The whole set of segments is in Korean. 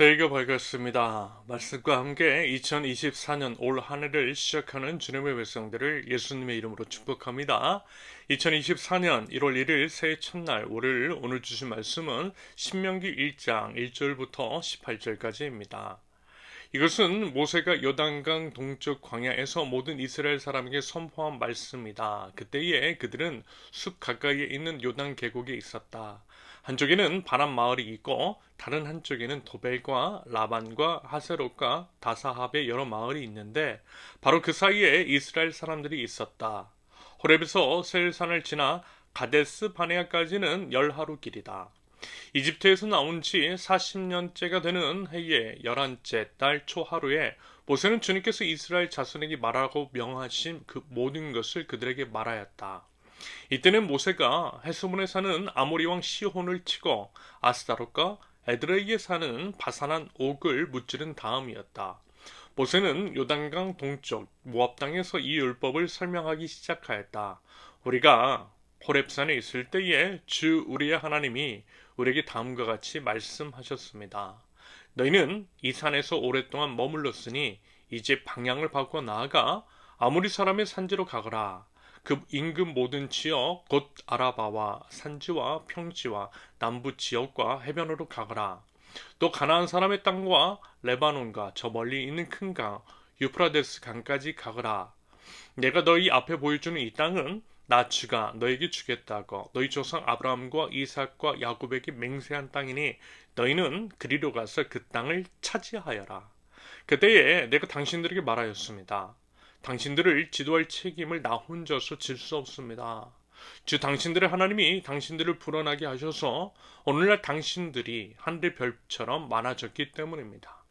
새해가 밝았습니다. 말씀과 함께 2024년 올 한 해를 시작하는 주님의 백성들을 예수님의 이름으로 축복합니다. 2024년 1월 1일 새해 첫날 월요일 오늘 주신 말씀은 신명기 1장 1절부터 18절까지입니다. 이것은 모세가 요단강 동쪽 광야에서 모든 이스라엘 사람에게 선포한 말씀이다. 그때에 그들은 숲 가까이에 있는 요단 계곡에 있었다. 한쪽에는 바람 마을이 있고 다른 한쪽에는 도벨과 라반과 하세롯과 다사합의 여러 마을이 있는데 바로 그 사이에 이스라엘 사람들이 있었다. 호렙에서 세일산을 지나 가데스 바네아까지는 10하루 길이다. 이집트에서 나온 지 40년째가 되는 해의 11째 달 초하루에 모세는 주님께서 이스라엘 자손에게 말하라고 명하신 그 모든 것을 그들에게 말하였다. 이때는 모세가 헤스본에 사는 아모리 왕 시혼을 치고 아스다롯과 에드레이에 사는 바산한 옥을 무찌른 다음이었다. 모세는 요단강 동쪽 모압 땅에서 이 율법을 설명하기 시작하였다. 우리가 호렙산에 있을 때에 주 우리의 하나님이 우리에게 다음과 같이 말씀하셨습니다. 너희는 이 산에서 오랫동안 머물렀으니 이제 방향을 바꿔 나아가 아모리 사람의 산지로 가거라. 그 인근 모든 지역 곧 아라바와 산지와 평지와 남부 지역과 해변으로 가거라. 또 가나안 사람의 땅과 레바논과 저 멀리 있는 큰 강 유프라데스 강까지 가거라. 내가 너희 앞에 보여주는 이 땅은 나 주가 너에게 주겠다고 너희 조상 아브라함과 이삭과 야곱에게 맹세한 땅이니 너희는 그리로 가서 그 땅을 차지하여라. 그때에 내가 당신들에게 말하였습니다. 당신들을 지도할 책임을 나 혼자서 질 수 없습니다. 주 당신들의 하나님이 당신들을 불어나게 하셔서 오늘날 당신들이 하늘의 별처럼 많아졌기 때문입니다.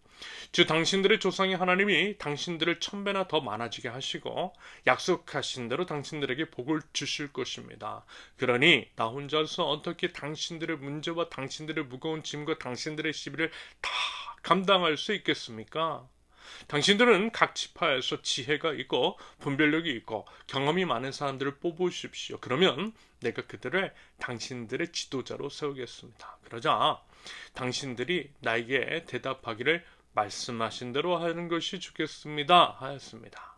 주 당신들의 조상의 하나님이 당신들을 1000배나 더 많아지게 하시고 약속하신 대로 당신들에게 복을 주실 것입니다. 그러니 나 혼자서 어떻게 당신들의 문제와 당신들의 무거운 짐과 당신들의 시비를 다 감당할 수 있겠습니까? 당신들은 각 지파에서 지혜가 있고 분별력이 있고 경험이 많은 사람들을 뽑으십시오. 그러면 내가 그들을 당신들의 지도자로 세우겠습니다. 그러자 당신들이 나에게 대답하기를 말씀하신 대로 하는 것이 좋겠습니다 하였습니다.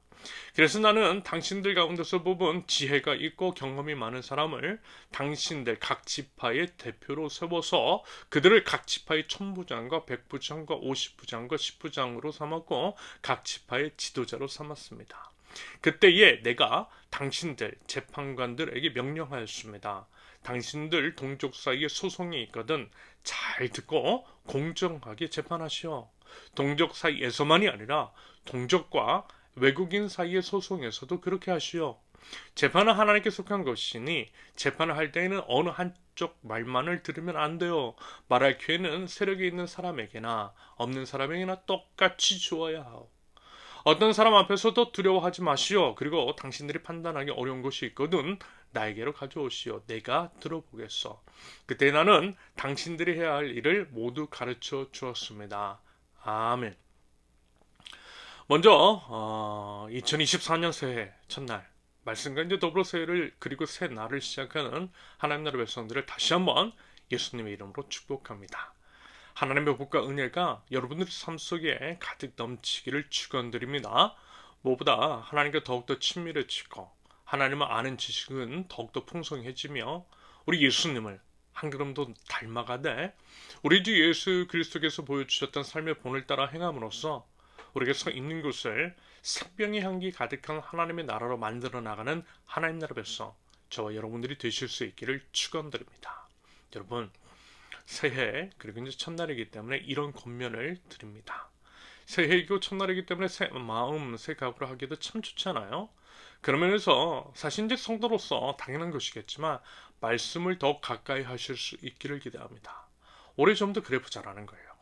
그래서 나는 당신들 가운데서 뽑은 지혜가 있고 경험이 많은 사람을 당신들 각 지파의 대표로 세워서 그들을 각 지파의 천부장과 백부장과 50부장과 10부장으로 삼았고 각 지파의 지도자로 삼았습니다. 그때에 내가 당신들 재판관들에게 명령하였습니다. 당신들 동족 사이에 소송이 있거든 잘 듣고 공정하게 재판하시오. 동족 사이에서만이 아니라 동족과 외국인 사이의 소송에서도 그렇게 하시오. 재판은 하나님께 속한 것이니 재판을 할 때에는 어느 한쪽 말만을 들으면 안 돼요. 말할 기회는 세력이 있는 사람에게나 없는 사람에게나 똑같이 주어야 하오. 어떤 사람 앞에서도 두려워하지 마시오. 그리고 당신들이 판단하기 어려운 것이 있거든 나에게로 가져오시오. 내가 들어보겠소. 그때 나는 당신들이 해야 할 일을 모두 가르쳐 주었습니다. 아멘. 먼저 2024년 새해 첫날 말씀과 이제 더불어 새해를 그리고 새 날을 시작하는 하나님 나라 백성들을 다시 한번 예수님의 이름으로 축복합니다. 하나님의 복과 은혜가 여러분들의 삶 속에 가득 넘치기를 축원드립니다. 무엇보다 하나님과 더욱더 친밀해지고 하나님을 아는 지식은 더욱더 풍성해지며 우리 예수님을 한 걸음 더 닮아가되 우리 주 예수 그리스도께서 보여주셨던 삶의 본을 따라 행함으로써 우리가 서 있는 곳을 생명의 향기 가득한 하나님의 나라로 만들어 나가는 하나님 나라 백성 저와 여러분들이 되실 수 있기를 축원드립니다. 여러분 새해 그리고 이제 첫날이기 때문에 이런 권면을 드립니다. 새해이고 첫날이기 때문에 새 마음 새 각오를 하기도 참 좋잖아요. 그런 면에서 사실 이제 성도로서 당연한 것이겠지만 말씀을 더 가까이 하실 수 있기를 기대합니다. 올해 좀 더 그래 보자라는 거예요.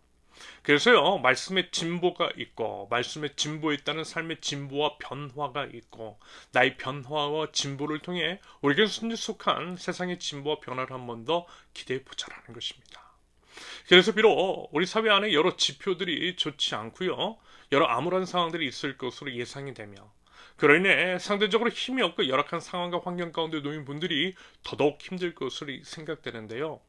그래서요 말씀의 진보가 있고 말씀의 진보에 있다는 삶의 진보와 변화가 있고 나의 변화와 진보를 통해 우리에게 속한 세상의 진보와 변화를 한 번 더 기대해 보자라는 것입니다. 그래서 비록 우리 사회 안에 여러 지표들이 좋지 않고요 여러 암울한 상황들이 있을 것으로 예상이 되며 그로 인해 상대적으로 힘이 없고 열악한 상황과 환경 가운데 놓인 분들이 더더욱 힘들 것으로 생각되는데요.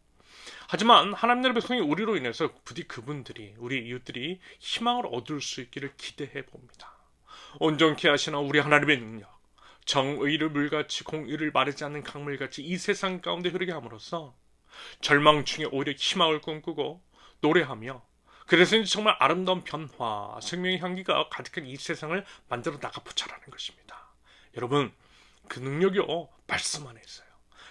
하지만 하나님 나라의 백성이 우리로 인해서 부디 그분들이, 우리 이웃들이 희망을 얻을 수 있기를 기대해 봅니다. 온전케 하시나 우리 하나님의 능력, 정의를 물같이 공의를 마르지 않는 강물같이 이 세상 가운데 흐르게 함으로써 절망 중에 오히려 희망을 꿈꾸고 노래하며, 그래서 이제 정말 아름다운 변화, 생명의 향기가 가득한 이 세상을 만들어 나가보자라는 것입니다. 여러분, 그 능력이요, 말씀 안에 있어요.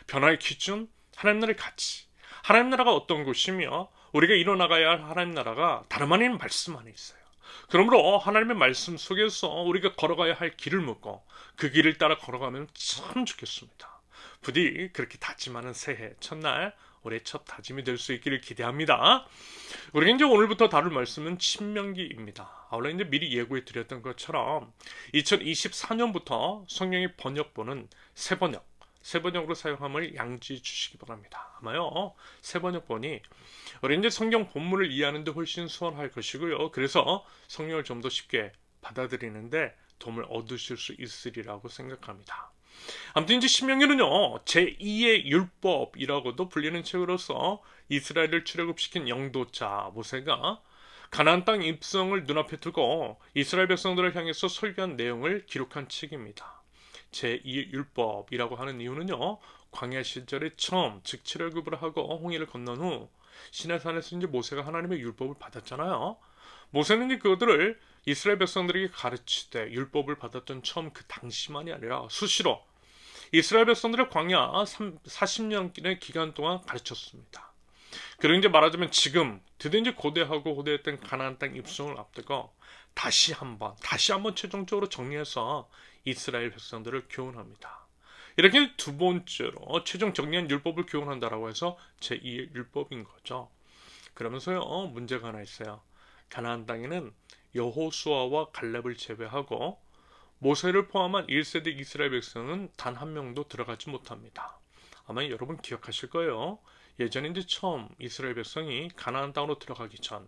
변화의 기준, 하나님 나라의 가치, 하나님 나라가 어떤 곳이며 우리가 이뤄나가야 할 하나님 나라가 다름 아닌 말씀 안에 있어요. 그러므로 하나님의 말씀 속에서 우리가 걸어가야 할 길을 묻고 그 길을 따라 걸어가면 참 좋겠습니다. 부디 그렇게 다짐하는 새해 첫날 올해 첫 다짐이 될 수 있기를 기대합니다. 우리가 이제 오늘부터 다룰 말씀은 신명기입니다. 원래 이제 미리 예고해 드렸던 것처럼 2024년부터 성경의 번역본은 새 번역으로 사용함을 양지해 주시기 바랍니다. 아마요, 새 번역본이 우리 이제 성경 본문을 이해하는 데 훨씬 수월할 것이고요. 그래서 성경을 좀 더 쉽게 받아들이는데 도움을 얻으실 수 있으리라고 생각합니다. 아무튼 이제 신명기는요, 제2의 율법이라고도 불리는 책으로서 이스라엘을 출애굽시킨 영도자 모세가 가나안 땅 입성을 눈앞에 두고 이스라엘 백성들을 향해서 설교한 내용을 기록한 책입니다. 제2의 율법이라고 하는 이유는요, 광야 시절에 처음 즉 출애굽을 하고 홍해를 건넌 후 시내산에서 이제 모세가 하나님의 율법을 받았잖아요. 모세는 이제 그것들을 이스라엘 백성들에게 가르치되 율법을 받았던 처음 그 당시만이 아니라 수시로 이스라엘 백성들의 광야 40년의 기간 동안 가르쳤습니다. 그리고 이제 말하자면 지금 드디어 이제 고대하고 호대했던 가나안 땅 입성을 앞두고 다시 한번 최종적으로 정리해서 이스라엘 백성들을 교훈합니다. 이렇게 두 번째로 최종 정리한 율법을 교훈한다라고 해서 제2의 율법인 거죠. 그러면서요, 문제가 하나 있어요. 가나안 땅에는 여호수아와 갈렙을 제외하고 모세를 포함한 1세대 이스라엘 백성은 단 한 명도 들어가지 못합니다. 아마 여러분 기억하실 거예요. 예전에 이제 처음 이스라엘 백성이 가나안 땅으로 들어가기 전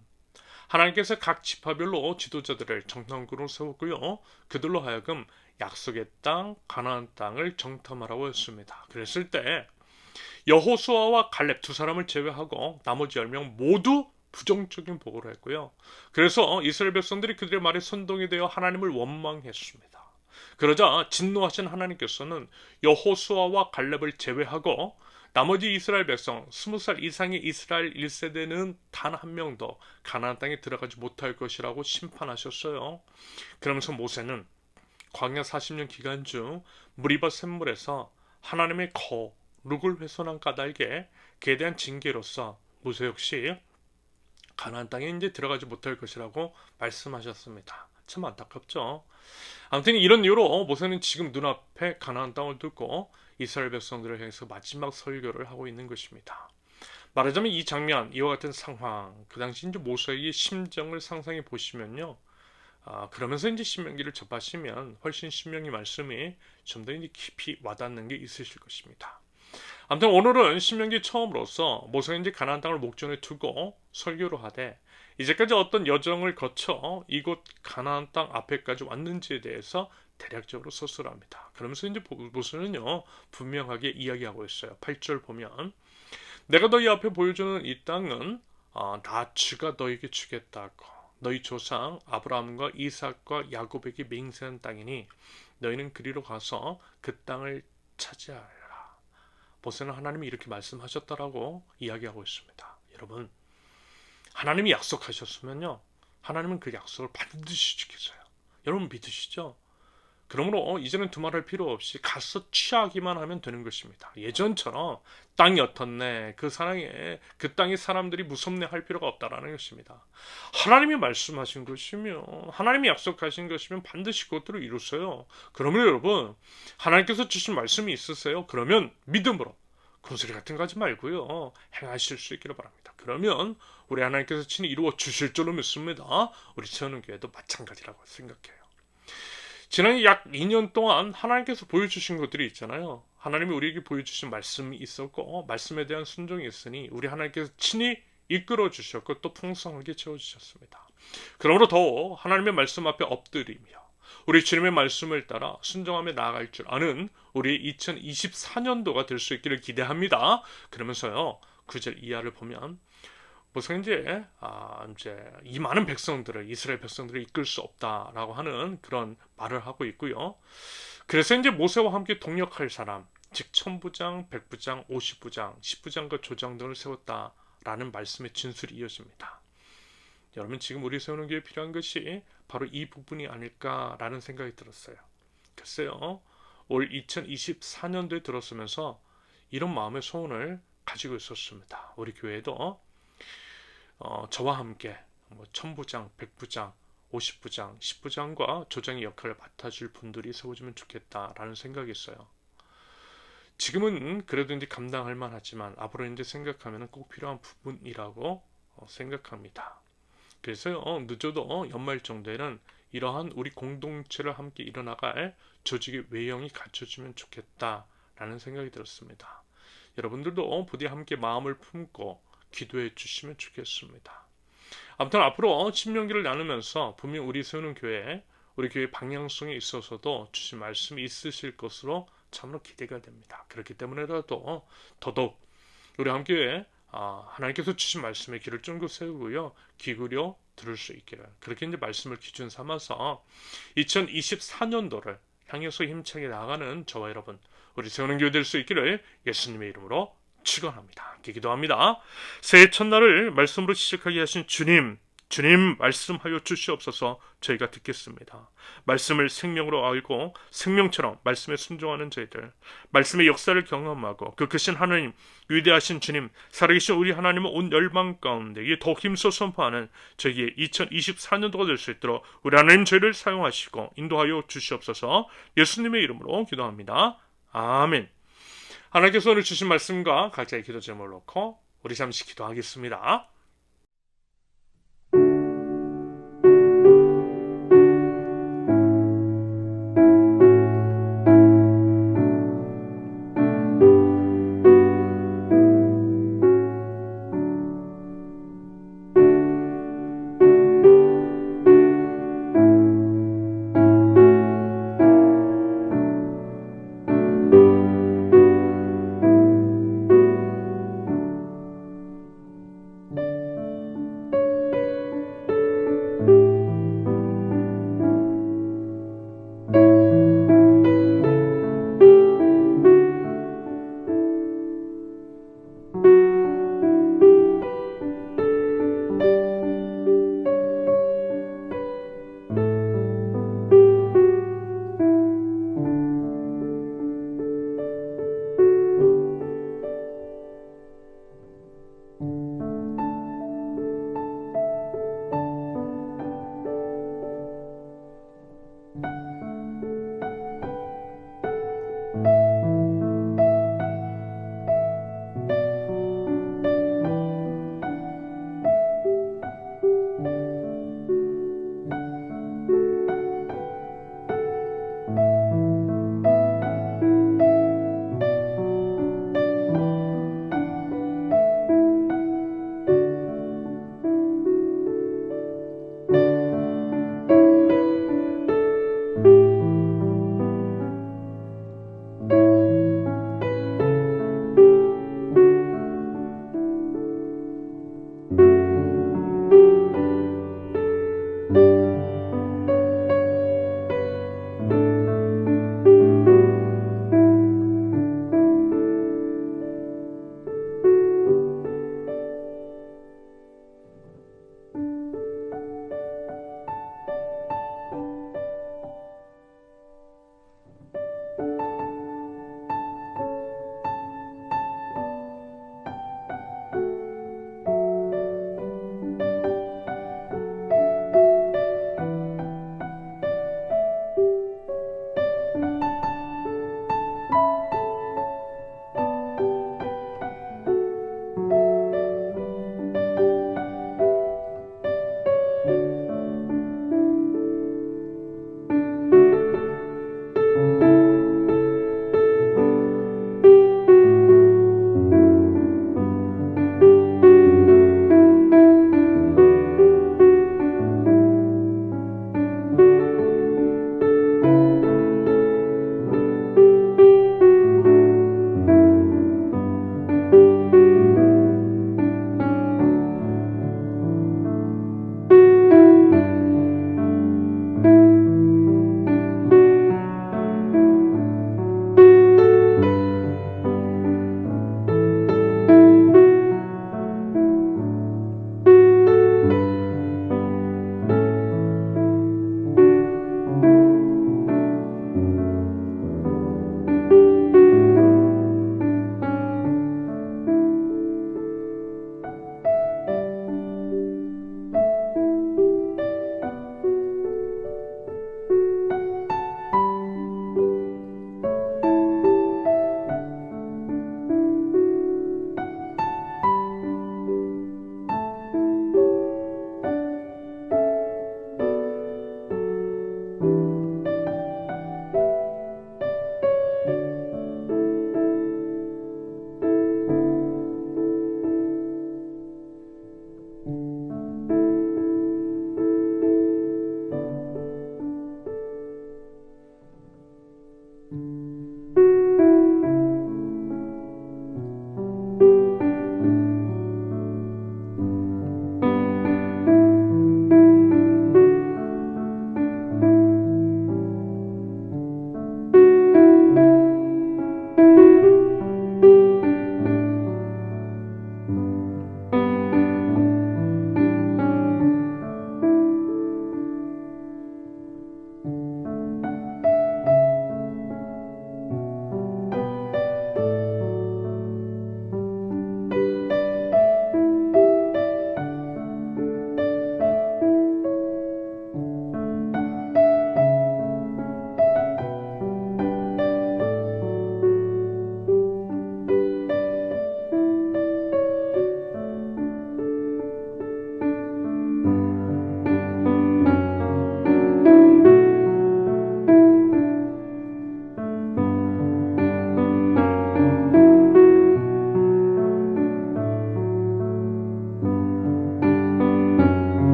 하나님께서 각 지파별로 지도자들을 정탐꾼으로 세웠고요. 그들로 하여금 약속의 땅 가나안 땅을 정탐하라고 했습니다. 그랬을 때 여호수아와 갈렙 두 사람을 제외하고 나머지 10명 모두 부정적인 보고를 했고요. 그래서 이스라엘 백성들이 그들의 말에 선동이 되어 하나님을 원망했습니다. 그러자 진노하신 하나님께서는 여호수아와 갈렙을 제외하고 나머지 이스라엘 백성 20살 이상의 이스라엘 1세대는 단 한 명도 가나안 땅에 들어가지 못할 것이라고 심판하셨어요. 그러면서 모세는 광야 40년 기간 중 무리바 샘물에서 하나님의 거룩을 훼손한 까닭에 그에 대한 징계로서 모세 역시 가나안 땅에 이제 들어가지 못할 것이라고 말씀하셨습니다. 참 안타깝죠. 아무튼 이런 이유로 모세는 지금 눈앞에 가나안 땅을 두고 이스라엘 백성들을 향해서 마지막 설교를 하고 있는 것입니다. 말하자면 이 장면, 이와 같은 상황, 그 당시 이제 모세의 심정을 상상해 보시면요, 그러면서 이제 신명기를 접하시면 훨씬 신명기 말씀이 좀 더 이제 깊이 와닿는 게 있으실 것입니다. 아무튼 오늘은 신명기 처음으로서 모세가 이제 가나안 땅을 목전에 두고 설교를 하되 이제까지 어떤 여정을 거쳐 이곳 가나안 땅 앞에까지 왔는지에 대해서 대략적으로 서술합니다. 그러면서 이제 모세는요, 분명하게 이야기하고 있어요. 8절 보면 내가 너희 앞에 보여주는 이 땅은 나 주가 너에게 주겠다고 너희 조상 아브라함과 이삭과 야곱에게 맹세한 땅이니 너희는 그리로 가서 그 땅을 차지하라. 모세는 하나님이 이렇게 말씀하셨다라고 이야기하고 있습니다. 여러분, 하나님이 약속하셨으면요, 하나님은 그 약속을 반드시 지키세요. 여러분 믿으시죠? 그러므로 이제는 두말할 필요 없이 가서 취하기만 하면 되는 것입니다. 예전처럼 땅이 어떻네, 그 땅의 사람들이 무섭네 할 필요가 없다라는 것입니다. 하나님이 말씀하신 것이며 하나님이 약속하신 것이면 반드시 그것들을 이루세요. 그러면 여러분, 하나님께서 주신 말씀이 있으세요? 그러면 믿음으로 군소리 같은 거 하지 말고요, 행하실 수 있기를 바랍니다. 그러면 우리 하나님께서 친히 이루어 주실 줄로 믿습니다. 우리 세우는교회도 마찬가지라고 생각해요. 지난 약 2년 동안 하나님께서 보여주신 것들이 있잖아요. 하나님이 우리에게 보여주신 말씀이 있었고 말씀에 대한 순종이 있으니 우리 하나님께서 친히 이끌어 주셨고 또 풍성하게 채워주셨습니다. 그러므로 더 하나님의 말씀 앞에 엎드리며 우리 주님의 말씀을 따라 순종하며 나아갈 줄 아는 우리 2024년도가 될 수 있기를 기대합니다. 그러면서요, 9절 이하를 보면 우선 이제 이 많은 백성들을 이스라엘 백성들을 이끌 수 없다라고 하는 그런 말을 하고 있고요. 그래서 이제 모세와 함께 동역할 사람, 즉 천부장, 백부장, 50부장, 10부장과 조장 등을 세웠다라는 말씀의 진술이 이어집니다. 여러분 지금 우리 세우는 교회에 필요한 것이 바로 이 부분이 아닐까라는 생각이 들었어요. 글쎄요, 올 2024년도에 들어서면서 이런 마음의 소원을 가지고 있었습니다. 우리 교회도 저와 함께 천부장, 백부장, 50부장, 10부장과 조장의 역할을 맡아줄 분들이 세워지면 좋겠다라는 생각이 있어요. 지금은 그래도 이제 감당할 만하지만 앞으로 이제 생각하면 꼭 필요한 부분이라고 생각합니다. 그래서 늦어도 연말 정도에는 이러한 우리 공동체를 함께 일어나갈 조직의 외형이 갖춰지면 좋겠다라는 생각이 들었습니다. 여러분들도 부디 함께 마음을 품고 기도해 주시면 좋겠습니다. 아무튼 앞으로 신명기를 나누면서 분명 우리 세우는 교회, 우리 교회 방향성에 있어서도 주신 말씀이 있으실 것으로 참으로 기대가 됩니다. 그렇기 때문에라도 더더욱 우리 함께 하나님께서 주신 말씀에 귀를 쫑긋 세우고요, 기울여 들을 수 있기를, 그렇게 이제 말씀을 기준 삼아서 2024년도를 향해서 힘차게 나아가는 저와 여러분, 우리 세우는 교회 될 수 있기를 예수님의 이름으로 축원합니다. 기도합니다. 새해 첫날을 말씀으로 시작하게 하신 주님 말씀하여 주시옵소서. 저희가 듣겠습니다. 말씀을 생명으로 알고 생명처럼 말씀에 순종하는 저희들, 말씀의 역사를 경험하고 그 크신 하나님, 위대하신 주님, 살아계신 우리 하나님은 온 열방 가운데 더 힘써 선포하는 저희의 2024년도가 될 수 있도록 우리 하나님 저희를 사용하시고 인도하여 주시옵소서. 예수님의 이름으로 기도합니다. 아멘. 하나님께서 오늘 주신 말씀과 각자의 기도 제목을 놓고 우리 잠시 기도하겠습니다.